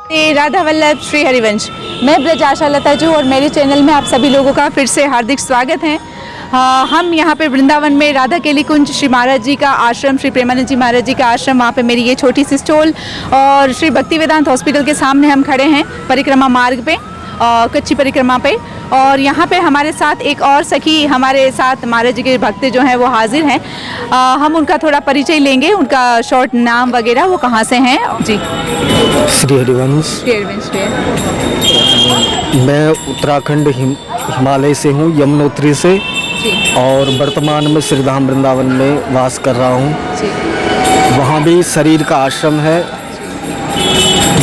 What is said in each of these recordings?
राधा वल्लभ श्री हरिवंश। मैं ब्रज आशा लता जी और मेरे चैनल में आप सभी लोगों का फिर से हार्दिक स्वागत है। हम यहाँ पे वृंदावन में राधा केली कुंज श्री महाराज जी का आश्रम, श्री प्रेमानंद जी महाराज जी का आश्रम, वहाँ पे मेरी ये छोटी सी स्टॉल और श्री भक्ति वेदांत हॉस्पिटल के सामने हम खड़े हैं परिक्रमा मार्ग पे, कच्ची परिक्रमा पे। और यहाँ पे हमारे साथ एक और सखी, हमारे साथ महाराज जी के भक्त जो हैं वो हाजिर हैं। हम उनका थोड़ा परिचय लेंगे, उनका शॉर्ट नाम वगैरह, वो कहाँ से हैं जी। श्री हरिवंश। मैं उत्तराखंड हिमालय से हूँ, यमुनोत्री से, और वर्तमान में श्रीधाम वृंदावन में वास कर रहा हूँ। वहाँ भी शरीर का आश्रम है।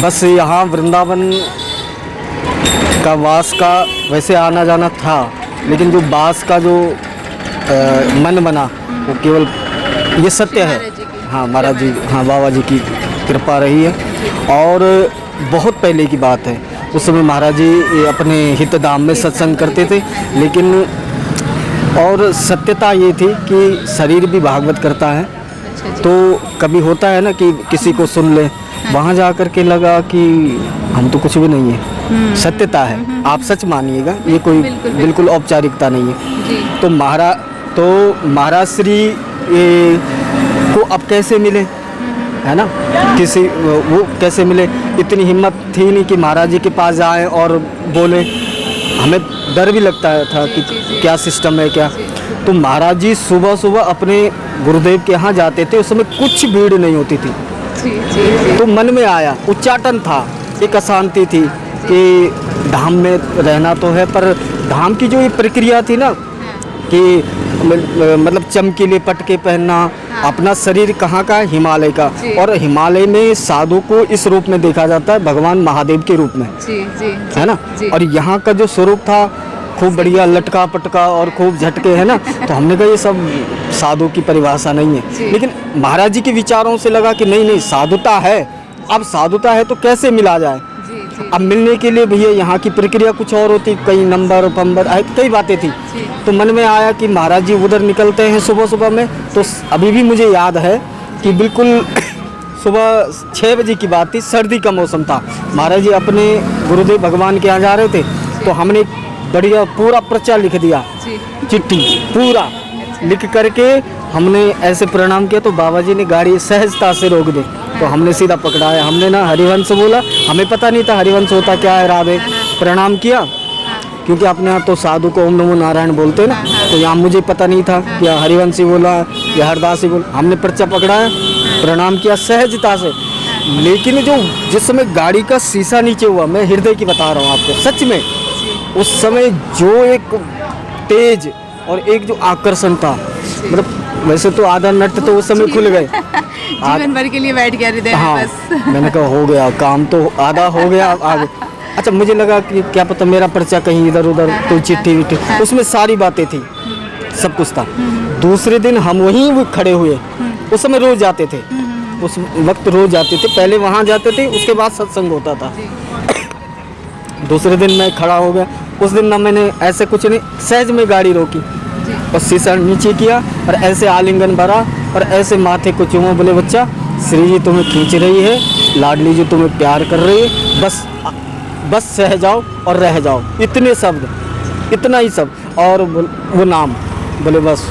बस यहाँ वृंदावन का वास का वैसे आना जाना था, लेकिन जो वास का जो मन बना वो केवल ये सत्य है। हाँ, महाराज जी, हाँ, बाबा जी की कृपा रही है। और बहुत पहले की बात है, उस समय महाराज जी अपने हितधाम में सत्संग करते थे, लेकिन और सत्यता ये थी कि शरीर भी भागवत करता है। तो कभी होता है ना कि किसी को सुन ले, वहाँ जा कर के लगा कि हम तो कुछ भी नहीं है। सत्यता है, आप सच मानिएगा, ये कोई बिल्कुल औपचारिकता नहीं है। तो महाराज श्री को अब कैसे मिले, है ना, किसी वो कैसे मिले, इतनी हिम्मत थी नहीं कि महाराज जी के पास जाएं और बोले। हमें डर भी लगता था कि क्या सिस्टम है क्या। तो महाराज जी सुबह सुबह अपने गुरुदेव के यहाँ जाते थे। उस समय कुछ भीड़ नहीं होती थी। तो मन में आया, उच्चाटन था, एक अशांति थी कि धाम में रहना तो है, पर धाम की जो ये प्रक्रिया थी ना कि मतलब चमकीले पटके पहनना, अपना शरीर कहाँ का है, हिमालय का, और हिमालय में साधु को इस रूप में देखा जाता है, भगवान महादेव के रूप में, है ना। और यहाँ का जो स्वरूप था खूब बढ़िया, लटका पटका और खूब झटके, है ना। तो हमने कहा ये सब साधु की परिभाषा नहीं है। लेकिन महाराज जी के विचारों से लगा कि नहीं, साधुता है। अब साधुता है तो कैसे मिला जाए। अब मिलने के लिए भैया यहाँ की प्रक्रिया कुछ और होती, कई नंबर पंबर कई बातें थी। तो मन में आया कि महाराज जी उधर निकलते हैं सुबह सुबह में। तो अभी भी मुझे याद है कि बिल्कुल सुबह 6 बजे की बात थी, सर्दी का मौसम था। महाराज जी अपने गुरुदेव भगवान के यहाँ जा रहे थे। तो हमने बढ़िया पूरा पर्चा लिख दिया, चिट्ठी पूरा लिख करके हमने ऐसे प्रणाम किया। तो बाबा जी ने गाड़ी सहजता से रोक दी। तो हमने सीधा पकड़ाया, हमने ना हरिवंश बोला, हमें पता नहीं था हरिवंश होता क्या है। राधे प्रणाम किया, क्योंकि अपने यहाँ तो साधु को ओम नमो नारायण बोलते ना, तो यहाँ मुझे पता नहीं था कि हरिवंशी बोला या हरदासी बोला। हमने पर्चा पकड़ाया, प्रणाम किया सहजता से। लेकिन जो जिस समय गाड़ी का शीशा नीचे हुआ, मैं हृदय की बता रहा हूँ आपको, सच में उस समय जो एक तेज और एक जो आकर्षण था, मतलब वैसे तो आधा नट तो उस समय खुल गए, जीवन भर के लिए बैठ गया हृदय में बस। मैंने कहा हो गया काम, तो आधा हो गया आगे। अच्छा, मुझे लगा कि क्या पता मेरा पर्चा कहीं इधर उधर कोई चिट्ठी विट्ठी, उसमें सारी बातें थी, सब कुछ था। दूसरे दिन हम वहीं खड़े हुए, उस समय रोज जाते थे, उस वक्त रोज जाते थे, पहले वहाँ जाते थे, उसके बाद सत्संग होता था। दूसरे दिन मैं खड़ा हो गया। उस दिन ना मैंने ऐसे कुछ नहीं, सहज में गाड़ी रोकी और शीशा नीचे किया और ऐसे आलिंगन भरा और ऐसे माथे को चूमा, बोले बच्चा श्री जी तुम्हें खींच रही है, लाडली जी तुम्हें प्यार कर रही है, बस सह जाओ और रह जाओ। इतने शब्द, इतना ही सब, और वो नाम, बोले बस।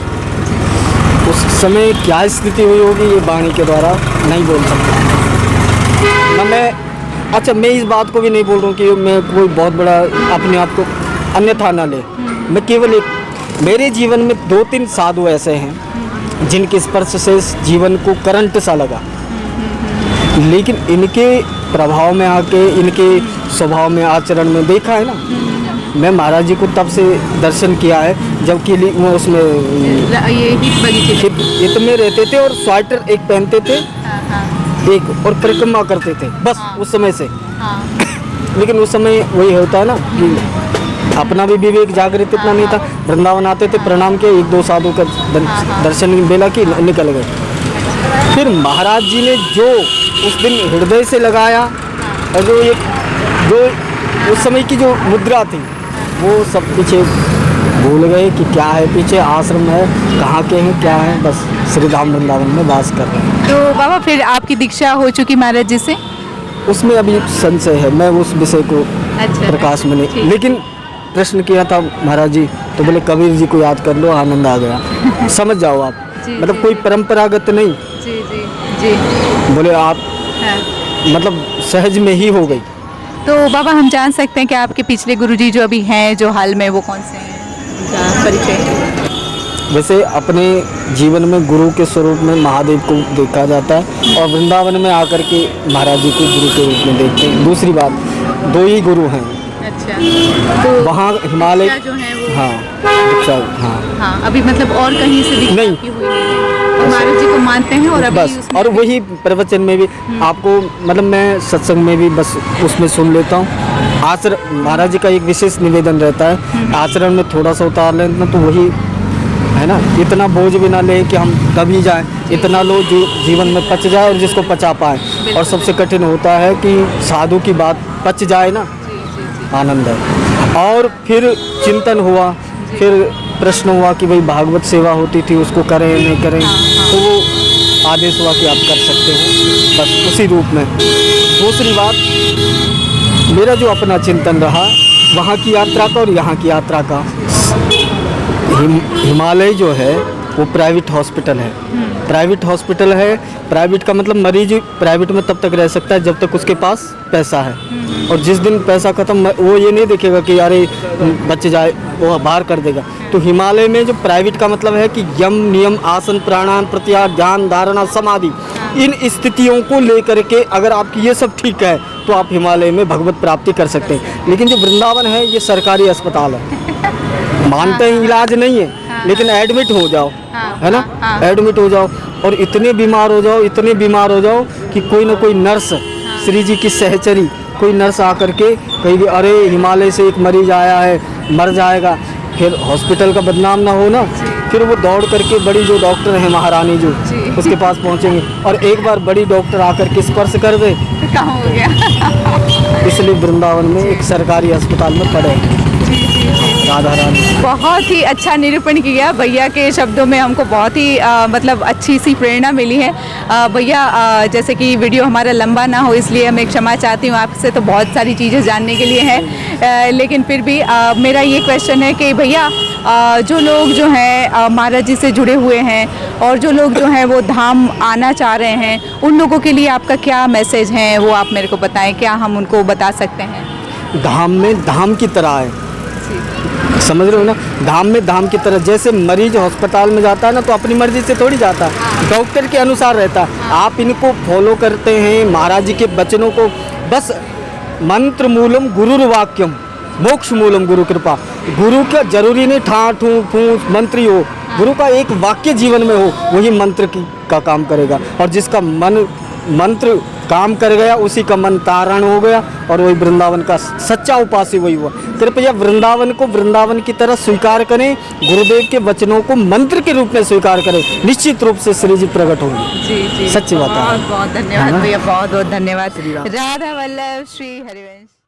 उस समय क्या स्थिति हुई होगी ये वाणी के द्वारा नहीं बोल सकता ना मैं। अच्छा, मैं इस बात को भी नहीं बोल रहा हूँ कि मैं कोई बहुत बड़ा अपने आप को अन्यथा ना ले। मैं केवल एक, मेरे जीवन में 2-3 साधु ऐसे हैं जिनके स्पर्श से जीवन को करंट सा लगा, लेकिन इनके प्रभाव में आके, इनके स्वभाव में, आचरण में देखा है ना। मैं महाराज जी को तब से दर्शन किया है जबकि वो उसमें हित में रहते थे और स्वेटर एक पहनते थे, एक, और परिक्रमा करते थे बस। उस समय से लेकिन उस समय वही होता है ना कि अपना भी विवेक जागृत इतना नहीं था। वृंदावन आते थे, प्रणाम किया, 1-2 साधु का दर्शन बेला की, निकल गए। फिर महाराज जी ने जो उस दिन हृदय से लगाया, और जो उस समय की जो मुद्रा थी, वो सब पीछे भूल गए कि क्या है, पीछे आश्रम है, कहाँ के हैं, क्या है, बस श्रीधाम वृंदावन में वास कर रहे हैं। तो बाबा फिर आपकी दीक्षा हो चुकी महाराज जी से? उसमें अभी संशय है, मैं उस विषय को अच्छा प्रकाश में नहीं, ठीक। लेकिन प्रश्न किया था महाराज जी, तो बोले कबीर जी को याद कर लो, आनंद आ गया। समझ जाओ आप, जी, मतलब जी, कोई परंपरागत नहीं, जी जी जी। बोले आप हाँ। मतलब सहज में ही हो गई। तो बाबा हम जान सकते हैं कि आपके पिछले गुरुजी जो अभी हैं जो हाल में, वो कौन से हैं, उनका परिचय? वैसे अपने जीवन में गुरु के स्वरूप में महादेव को देखा जाता है और वृंदावन में आकर के महाराज जी को गुरु के रूप में देखते हैं। दूसरी बात, 2 ही गुरु हैं अच्छा, तो वहाँ हिमालय, दीक्षा जो है वो, हाँ दीक्षा, हाँ हाँ अभी मतलब और कहीं से दीक्षा नहीं। की हुई नहीं है, तो महाराज जी को मानते हैं और अभी बस। उसमें और वही प्रवचन में भी आपको, मतलब मैं सत्संग में भी बस उसमें सुन लेता हूँ। आचरण महाराज जी का एक विशेष निवेदन रहता है, आचरण में थोड़ा सा उतार लें ना, तो वही है ना, इतना बोझ भी ना ले कि हम दबी जाएं, इतना लो जो जीवन में पच जाए और जिसको पचा पाए। और सबसे कठिन होता है कि साधु की बात पच जाए ना, जी जी जी आनंद है। और फिर चिंतन हुआ, फिर प्रश्न हुआ कि भाई भागवत सेवा होती थी, उसको करें नहीं करें, तो वो आदेश हुआ कि आप कर सकते हो, बस उसी रूप में। दूसरी बात, मेरा जो अपना चिंतन रहा वहाँ की यात्रा का और यहाँ की यात्रा का, हिमालय जो है वो प्राइवेट हॉस्पिटल है। प्राइवेट हॉस्पिटल है, प्राइवेट का मतलब मरीज प्राइवेट में तब तक रह सकता है जब तक उसके पास पैसा है, और जिस दिन पैसा खत्म, वो ये नहीं देखेगा कि यार बच जाए, वो बाहर कर देगा। तो हिमालय में जो प्राइवेट का मतलब है कि यम नियम आसन प्राणायाम प्रत्याहार ध्यान धारणा समाधि, इन स्थितियों को लेकर के अगर आपकी ये सब ठीक है तो आप हिमालय में भगवत प्राप्ति कर सकते हैं। लेकिन जो वृंदावन है ये सरकारी अस्पताल है, मानते हैं इलाज नहीं है, लेकिन एडमिट हो जाओ, है ना, एडमिट हो जाओ और इतने बीमार हो जाओ, इतने बीमार हो जाओ कि कोई ना कोई नर्स, श्री जी की सहचरी कोई नर्स आकर के कहेगी अरे हिमालय से एक मरीज आया है, मर जाएगा, फिर हॉस्पिटल का बदनाम ना हो ना, फिर वो दौड़ करके बड़ी जो डॉक्टर है महारानी जो, उसके पास पहुंचेंगे और एक बार बड़ी डॉक्टर आकर के स्पर्श कर दे, कहाँ हो गया। इसलिए वृंदावन में एक सरकारी अस्पताल में पड़े हैं। राधा रानी। बहुत ही अच्छा निरूपण किया भैया के शब्दों में, हमको बहुत ही मतलब अच्छी सी प्रेरणा मिली है। भैया जैसे कि वीडियो हमारा लंबा ना हो इसलिए मैं क्षमा चाहती हूँ आपसे, तो बहुत सारी चीज़ें जानने के लिए है, लेकिन फिर भी मेरा ये क्वेश्चन है कि भैया जो लोग जो हैं महाराज जी से जुड़े हुए हैं और जो लोग जो हैं वो धाम आना चाह रहे हैं, उन लोगों के लिए आपका क्या मैसेज है, वो आप मेरे को बताएं, क्या हम उनको बता सकते हैं? धाम में धाम की तरह है, समझ रहे हो ना, धाम में धाम की तरह। जैसे मरीज अस्पताल में जाता है ना तो अपनी मर्जी से थोड़ी जाता है, डॉक्टर के अनुसार रहता है। आप इनको फॉलो करते हैं, महाराज जी के वचनों को, बस मंत्र मूलम गुरुर्वाक्यम मोक्ष मूलम गुरु कृपा। गुरु का जरूरी नहीं ठा ठू फू मंत्री हो, गुरु का एक वाक्य जीवन में हो, वही मंत्र का काम करेगा। और जिसका मंत्र काम कर गया उसी का मन तारण हो गया, और वही वृंदावन का सच्चा उपासी वही हुआ। कृपया वृंदावन को वृंदावन की तरह स्वीकार करें, गुरुदेव के वचनों को मंत्र के रूप में स्वीकार करें, निश्चित रूप से श्री जी प्रकट होंगे। जी जी, सच्ची बात है। बहुत बहुत धन्यवाद भैया, बहुत बहुत धन्यवाद। राधा वल्लभ श्री हरिवंश।